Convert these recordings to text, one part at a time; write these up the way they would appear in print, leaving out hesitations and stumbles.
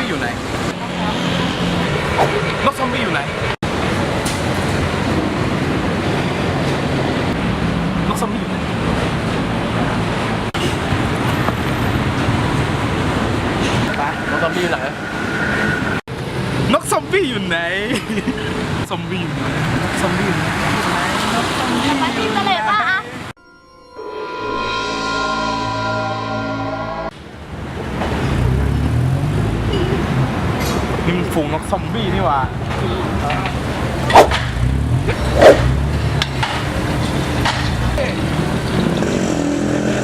บี้อยู่ไหนนกซอมบี้อยู่ไหนนกซอมบี้อยู่ไหนไปนกซอมบี้อยู่ไหนนกซอมบี้อยู่ไหนซอมบี้อยู่ไหนซอมบี้อยู่ไหนนกซอมบี้มาจิ้มกันเลยป่ะอะนี่มันฝูงนกซอมบี้นี่หว่า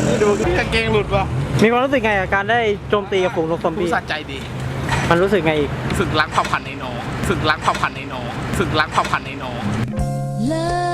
นี่ดูที่กางเกงหลุดว่ะ มีความรู้สึกไงกับการได้โจมตีกับฝูงนกซอม รู้ บี้ สะใจดี มันรู้สึกไงอีก สึกล้างเผ่าพันธุ์ในโนสึกล้างเผ่าพันธุ์ในโนสึกล้างเผ่าพันธุ์ในโน Love